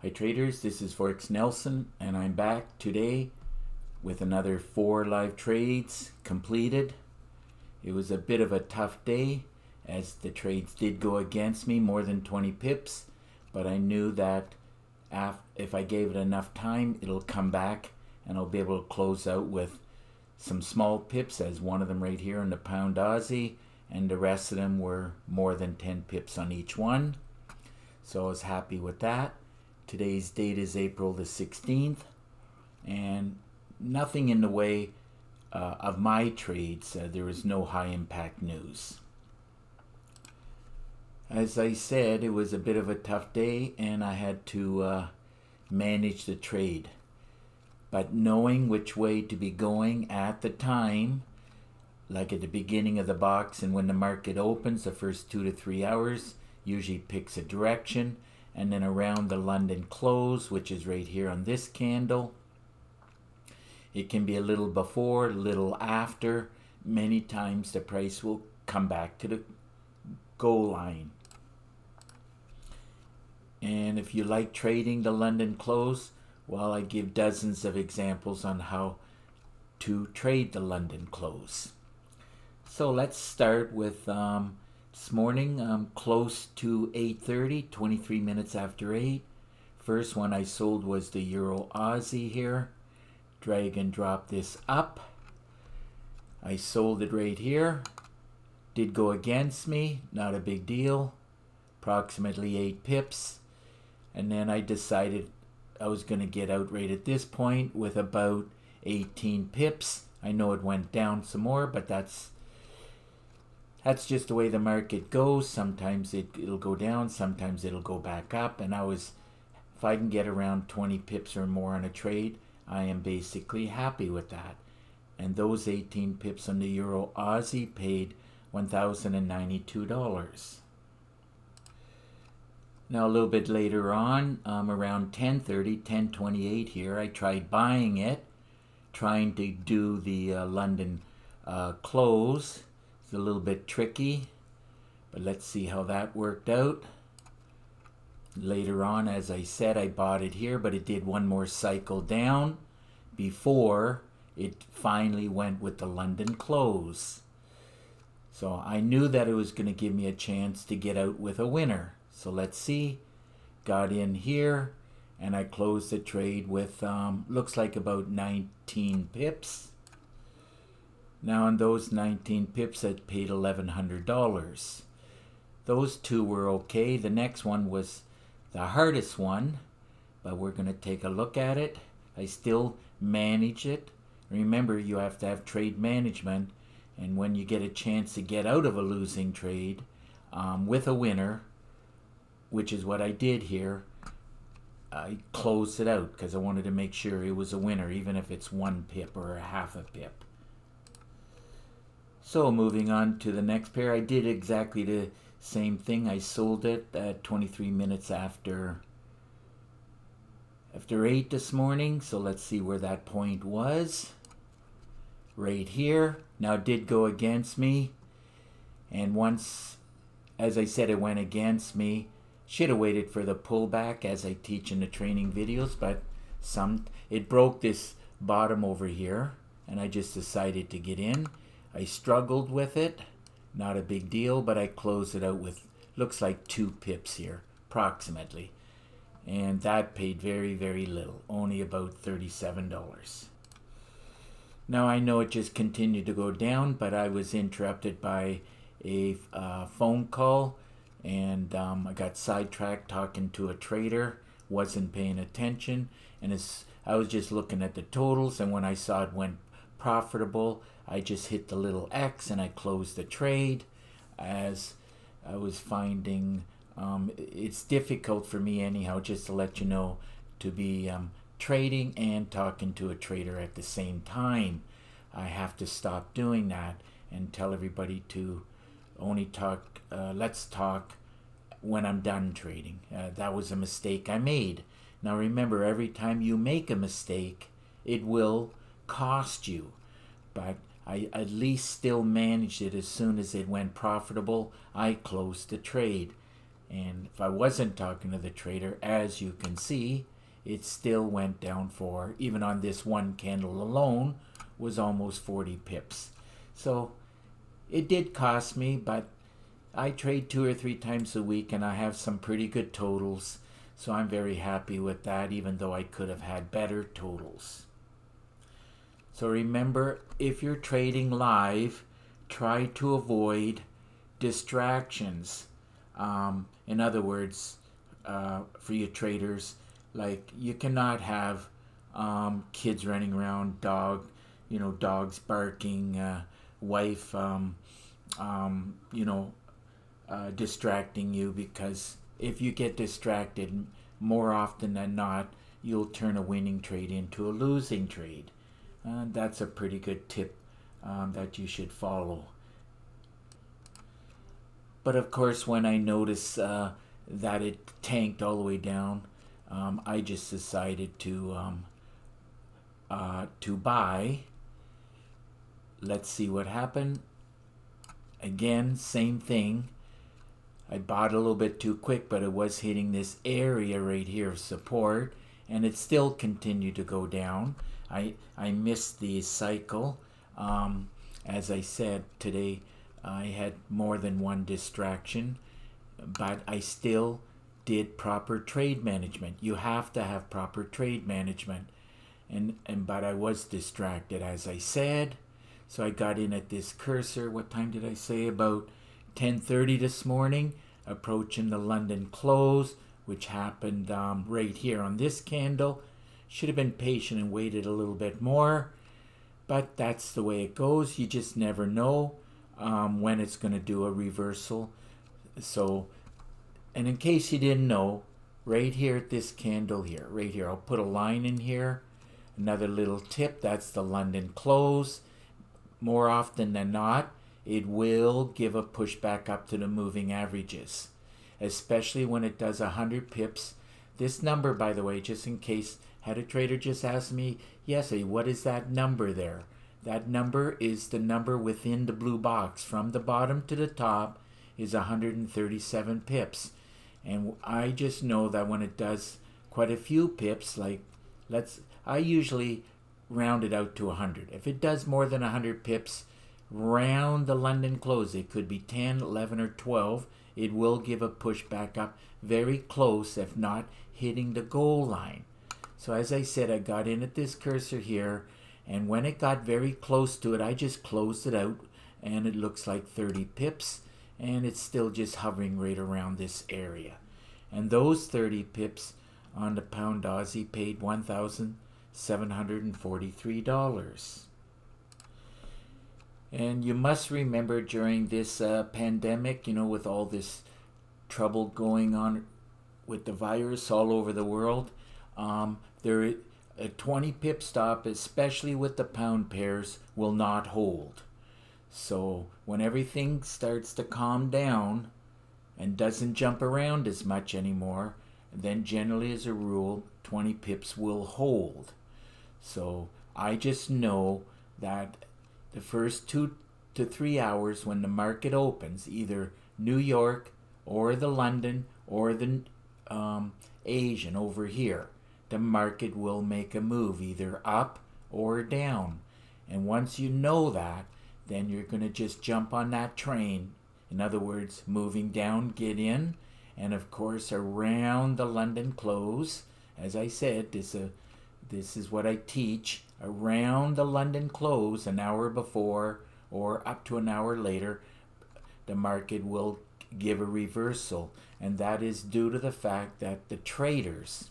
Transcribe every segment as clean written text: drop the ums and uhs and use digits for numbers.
Hi traders, this is Forex Nelson and I'm back today with another 4 live trades completed. It was a bit of a tough day as the trades did go against me, more than 20 pips, but I knew that if I gave it enough time it'll come back and I'll be able to close out with some small pips, as one of them right here in the pound Aussie, and the rest of them were more than 10 pips on each one. So I was happy with that. Today's date is April the 16th, and nothing in the way of my trades. There is no high impact news. As I said, it was a bit of a tough day and I had to manage the trade. But knowing which way to be going at the time, like at the beginning of the box and when the market opens, the first 2 to 3 hours usually picks a direction. And then around the London close, which is right here on this candle, it can be a little before, a little after. Many times the price will come back to the goal line. And if you like trading the London close, well, I give dozens of examples on how to trade the London close. So let's start with this morning, close to 8:30, 23 minutes after 8. First one I sold was the Euro Aussie here. Drag and drop this up. I sold it right here. Did go against me, not a big deal. Approximately 8 pips. And then I decided I was going to get out right at this point with about 18 pips. I know it went down some more, but that's just the way the market goes. Sometimes it'll go down, sometimes it'll go back up. And if I can get around 20 pips or more on a trade, I am basically happy with that. And those 18 pips on the Euro Aussie paid $1,092. Now a little bit later on, around 10:30, 10:28 here, I tried buying it, trying to do the London close. It's a little bit tricky, but let's see how that worked out. Later on, as I said, I bought it here, but it did one more cycle down before it finally went with the London close. So I knew that it was going to give me a chance to get out with a winner. So let's see. Got in here and I closed the trade with looks like about 19 pips. Now on those 19 pips I paid $1,100. Those two were okay. The next one was the hardest one, but we're going to take a look at it. I still manage it. Remember, you have to have trade management, and when you get a chance to get out of a losing trade with a winner, which is what I did here, I closed it out because I wanted to make sure it was a winner, even if it's 1 pip or a half a pip. So moving on to the next pair, I did exactly the same thing. I sold it at 23 minutes after 8 this morning. So let's see where that point was. Right here. Now it did go against me. And once, as I said, it went against me. Should have waited for the pullback as I teach in the training videos, but it broke this bottom over here and I just decided to get in. I struggled with it, not a big deal, but I closed it out with, looks like 2 pips here, approximately. And that paid very, very little, only about $37. Now I know it just continued to go down, but I was interrupted by a phone call, and I got sidetracked talking to a trader, wasn't paying attention, and I was just looking at the totals, and when I saw it went profitable, I just hit the little X and I closed the trade, as I was finding it's difficult for me anyhow, just to let you know, to be trading and talking to a trader at the same time. I have to stop doing that and tell everybody to only talk, let's talk when I'm done trading. That was a mistake I made. Now remember, every time you make a mistake, it will cost you. But I at least still managed it. As soon as it went profitable, I closed the trade. And if I wasn't talking to the trader, as you can see, it still went down for, even on this one candle alone, was almost 40 pips. So it did cost me, but I trade 2 or 3 times a week and I have some pretty good totals. So I'm very happy with that, even though I could have had better totals. So remember, if you're trading live, try to avoid distractions. In other words, for you traders, like you cannot have kids running around, dogs barking, wife, distracting you, because if you get distracted, more often than not, you'll turn a winning trade into a losing trade. That's a pretty good tip that you should follow. But of course, when I notice that it tanked all the way down, I just decided to buy. Let's see what happened. Again, same thing. I bought a little bit too quick, but it was hitting this area right here of support, and it still continued to go down. I missed the cycle. As I said today, I had more than one distraction, but I still did proper trade management. You have to have proper trade management, but I was distracted, as I said. So I got in at this cursor. What time did I say? About 10:30 this morning, approaching the London close, which happened right here on this candle. Should have been patient and waited a little bit more, but that's the way it goes. You just never know when it's going to do a reversal. So, and in case you didn't know, right here at this candle here, right here, I'll put a line in here. Another little tip, that's the London close. More often than not, it will give a push back up to the moving averages, especially when it does 100 pips. This number, by the way, just in case, had a trader just ask me, yes, what is that number there? That number is the number within the blue box. From the bottom to the top is 137 pips. And I just know that when it does quite a few pips, like I usually round it out to 100. If it does more than 100 pips, round the London close, it could be 10, 11, or 12, it will give a push back up very close, if not hitting the goal line. So as I said, I got in at this cursor here, and when it got very close to it, I just closed it out, and it looks like 30 pips, and it's still just hovering right around this area. And those 30 pips on the pound Aussie paid $1,743. And you must remember, during this pandemic, with all this trouble going on with the virus all over the world, a 20 pip stop, especially with the pound pairs, will not hold. So when everything starts to calm down and doesn't jump around as much anymore, then generally as a rule, 20 pips will hold. So I just know that the first 2 to 3 hours when the market opens, either New York or the London or the Asian over here, the market will make a move either up or down. And once you know that, then you're going to just jump on that train. In other words, moving down, get in. And of course, around the London close, as I said, this is what I teach. Around the London close, an hour before or up to an hour later, the market will give a reversal. And that is due to the fact that the traders,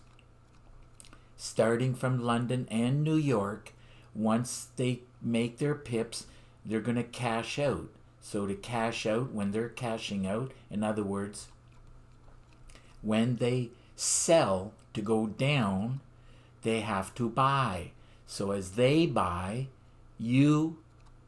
starting from London and New York, once they make their pips, they're going to cash out. So to cash out, when they're cashing out, in other words, when they sell to go down, they have to buy. So as they buy, you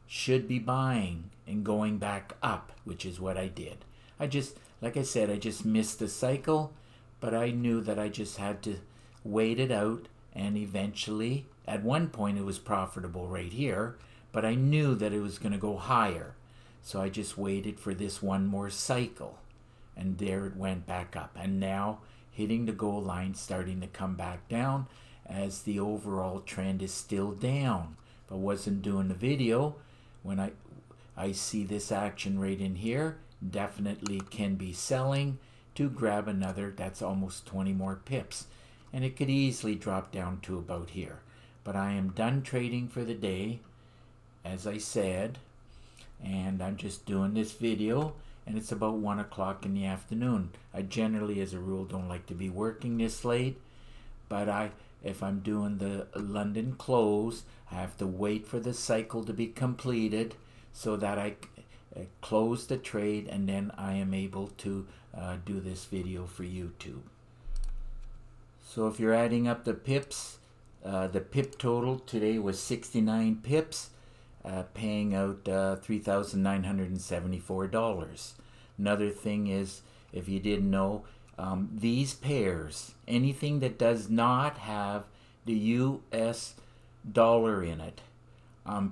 should be buying and going back up, which is what I did. Like I said, I just missed the cycle, but I knew that I just had to wait it out, and eventually, at one point it was profitable right here, but I knew that it was going to go higher. So I just waited for this one more cycle. and there it went back up, and now hitting the goal line, starting to come back down as the overall trend is still down. If I wasn't doing the video, when I see this action right in here, definitely can be selling to grab another. That's almost 20 more pips, and it could easily drop down to about here. But I am done trading for the day, as I said, and I'm just doing this video, and it's about 1 o'clock in the afternoon. I generally, as a rule, don't like to be working this late, but if I'm doing the London close, I have to wait for the cycle to be completed so that I close the trade, and then I am able to do this video for YouTube. So if you're adding up the pips, the pip total today was 69 pips, paying out $3,974. Another thing is, if you didn't know, these pairs, anything that does not have the US dollar in it,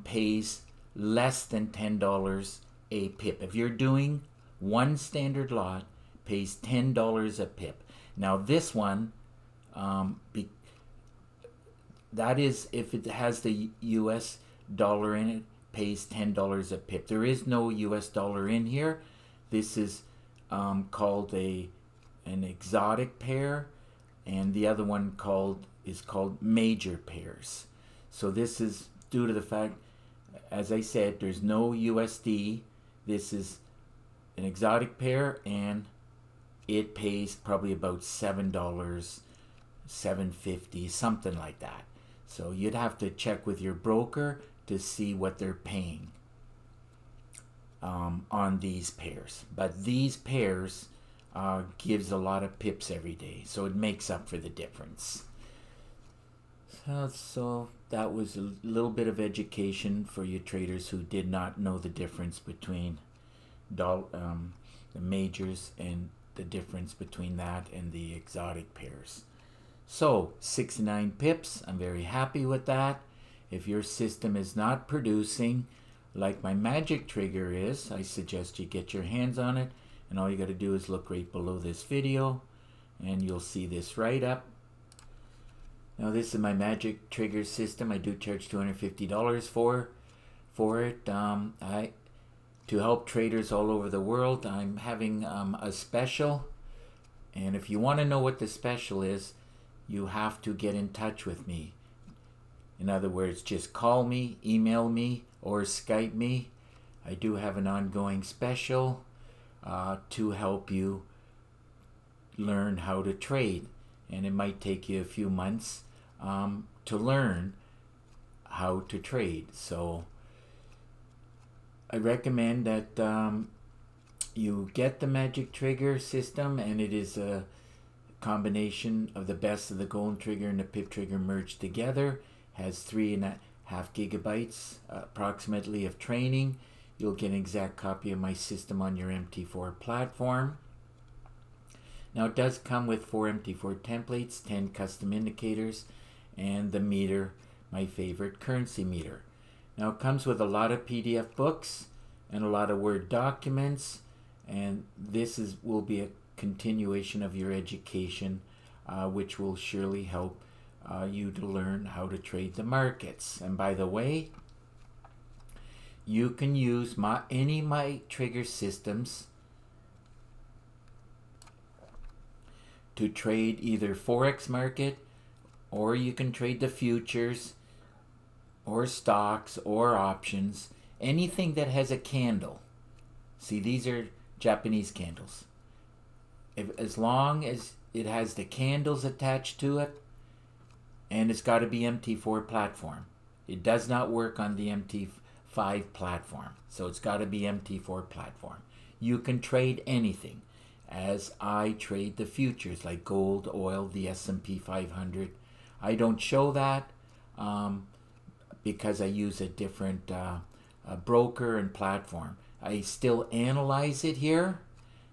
pays less than $10 a pip. If you're doing one standard lot, pays $10 a pip. Now this one, that is if it has the US dollar in it, pays $10 a pip. There is no US dollar in here. This is called an exotic pair, and the other one is called major pairs. So this is due to the fact, as I said, there's no USD. This is an exotic pair, and it pays probably about $7, $7.50, something like that. So you'd have to check with your broker to see what they're paying on these pairs. But these pairs gives a lot of pips every day, so it makes up for the difference. So that was a little bit of education for you traders who did not know the difference between the majors and the difference between that and the exotic pairs. So 69 pips, I'm very happy with that. If your system is not producing like my magic trigger is, I suggest you get your hands on it, and all you got to do is look right below this video and you'll see this right up. Now this is my magic trigger system. I do charge $250 for it. To help traders all over the world, I'm having a special, and if you want to know what the special is, you have to get in touch with me. In other words, just call me, email me, or Skype me. I do have an ongoing special to help you learn how to trade, and it might take you a few months to learn how to trade. So I recommend that you get the magic trigger system, and it is a combination of the best of the golden trigger and the pip trigger merged together. Has 3.5 gigabytes approximately of training. You'll get an exact copy of my system on your MT4 platform. Now it does come with 4 MT4 templates, 10 custom indicators, and the meter, my favorite currency meter. Now it comes with a lot of PDF books and a lot of Word documents, and this will be a continuation of your education, which will surely help you to learn how to trade the markets. And by the way, you can use any of my trigger systems to trade either Forex market, or you can trade the futures, or stocks, or options, anything that has a candle. See, these are Japanese candles. As long as it has the candles attached to it, and it's got to be MT4 platform. It does not work on the MT5 platform, so it's got to be MT4 platform. You can trade anything, as I trade the futures like gold, oil, the S&P 500. I don't show that because I use a different broker and platform. I still analyze it here,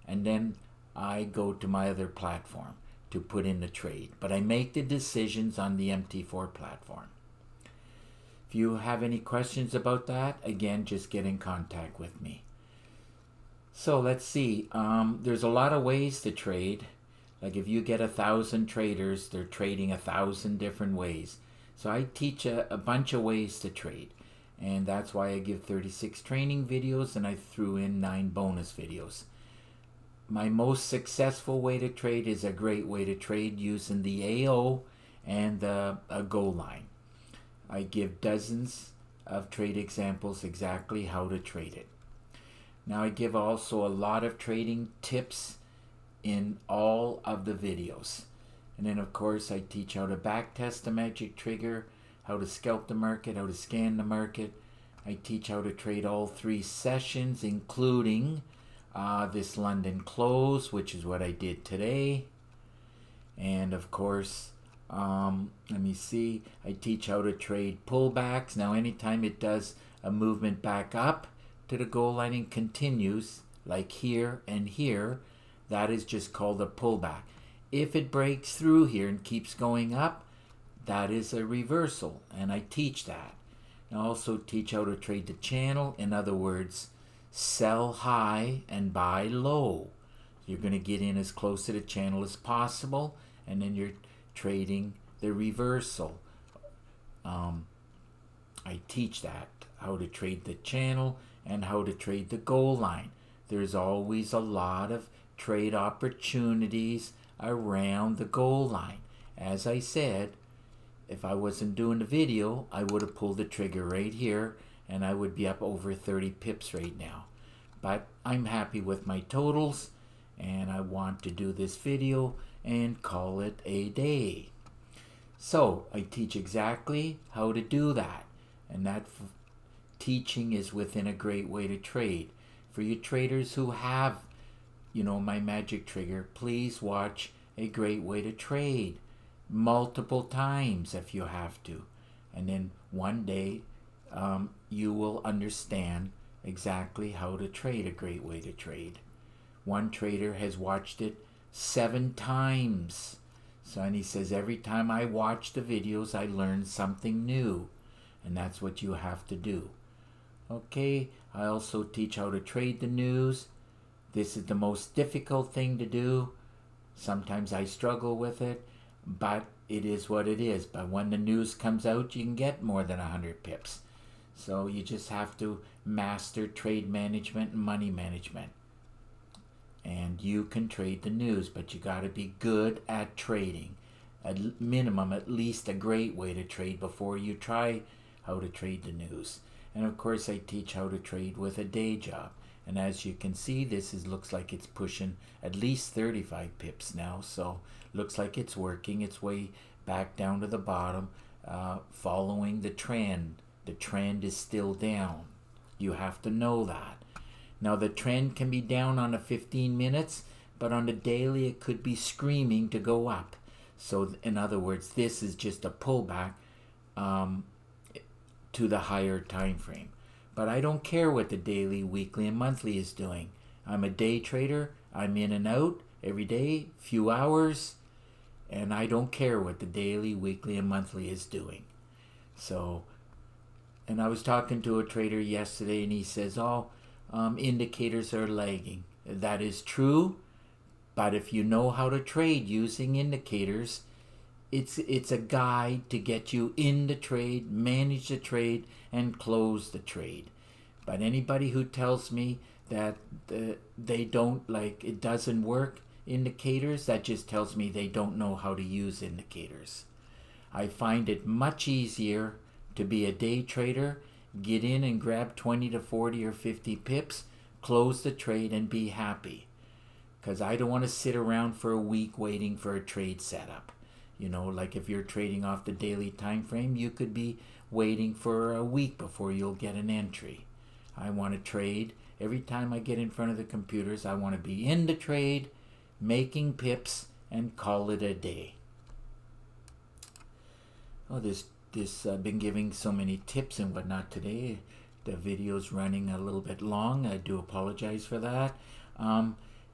and then I go to my other platform to put in the trade. But I make the decisions on the MT4 platform. If you have any questions about that, again, just get in contact with me. So let's see. There's a lot of ways to trade. Like if you get 1,000 traders, they're trading 1,000 different ways. So I teach a bunch of ways to trade. And that's why I give 36 training videos and I threw in 9 bonus videos. My most successful way to trade is a great way to trade using the AO and the goal line. I give dozens of trade examples exactly how to trade it. Now I give also a lot of trading tips in all of the videos. And then of course I teach how to backtest the magic trigger, how to scalp the market, how to scan the market. I teach how to trade all 3 sessions, including this London close, which is what I did today. And of course, let me see, I teach how to trade pullbacks. Now anytime it does a movement back up to the goal line and continues, like here and here, that is just called a pullback. If it breaks through here and keeps going up, that is a reversal, and I teach that. I also teach how to trade the channel. In other words, sell high and buy low. You're going to get in as close to the channel as possible, and then you're trading the reversal. I teach that, how to trade the channel and how to trade the goal line. There's always a lot of trade opportunities around the goal line. As I said, if I wasn't doing the video, I would have pulled the trigger right here and I would be up over 30 pips right now. But I'm happy with my totals and I want to do this video and call it a day. So I teach exactly how to do that, and that teaching is within a great way to trade. For you traders who have, my magic trigger, please watch a great way to trade multiple times if you have to, and then one day you will understand exactly how to trade a great way to trade. One trader has watched it 7 times. So, and he says, every time I watch the videos, I learn something new. And that's what you have to do. Okay, I also teach how to trade the news. This is the most difficult thing to do. Sometimes I struggle with it, but it is what it is. But when the news comes out, you can get more than 100 pips. So you just have to master trade management and money management. And you can trade the news, but you got to be good at trading. At minimum, at least a great way to trade before you try how to trade the news. And of course, I teach how to trade with a day job. And as you can see, looks like it's pushing at least 35 pips now. So looks like it's working its way back down to the bottom, following the trend. The trend is still down. You have to know that. Now the trend can be down on the 15 minutes, but on the daily it could be screaming to go up. So in other words, this is just a pullback to the higher time frame. But I don't care what the daily, weekly, and monthly is doing. I'm a day trader. I'm in and out every day, few hours, and I don't care what the daily, weekly, and monthly is doing. So, and I was talking to a trader yesterday, and he says, indicators are lagging. That is true, but if you know how to trade using indicators, it's a guide to get you in the trade, manage the trade, and close the trade. But anybody who tells me that they don't it doesn't work, indicators, that just tells me they don't know how to use indicators. I find it much easier to be a day trader, get in and grab 20 to 40 or 50 pips, close the trade, and be happy. Because I don't want to sit around for a week waiting for a trade setup. Like if you're trading off the daily time frame, you could be waiting for a week before you'll get an entry. I want to trade. Every time I get in front of the computers, I want to be in the trade, making pips, and call it a day. I've been giving so many tips and whatnot today. The video's running a little bit long. I do apologize for that.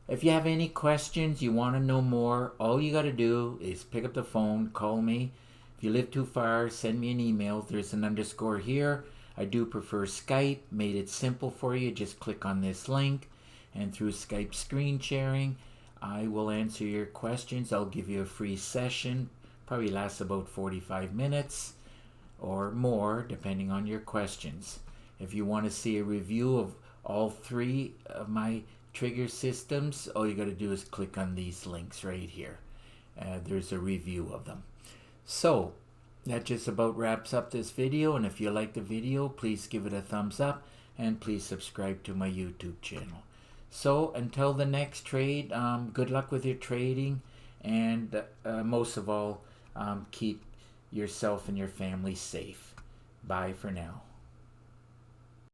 If you have any questions, you want to know more, all you got to do is pick up the phone, call me. If you live too far, send me an email. There's an _ here. I do prefer Skype. Made it simple for you. Just click on this link and through Skype screen sharing. I will answer your questions. I'll give you a free session, probably lasts about 45 minutes or more depending on your questions. If you want to see a review of all three of my trigger systems, all you got to do is click on these links right here. There's a review of them. So that just about wraps up this video, and if you like the video, please give it a thumbs up and please subscribe to my YouTube channel. So until the next trade, good luck with your trading, and most of all, keep yourself and your family safe. Bye for now.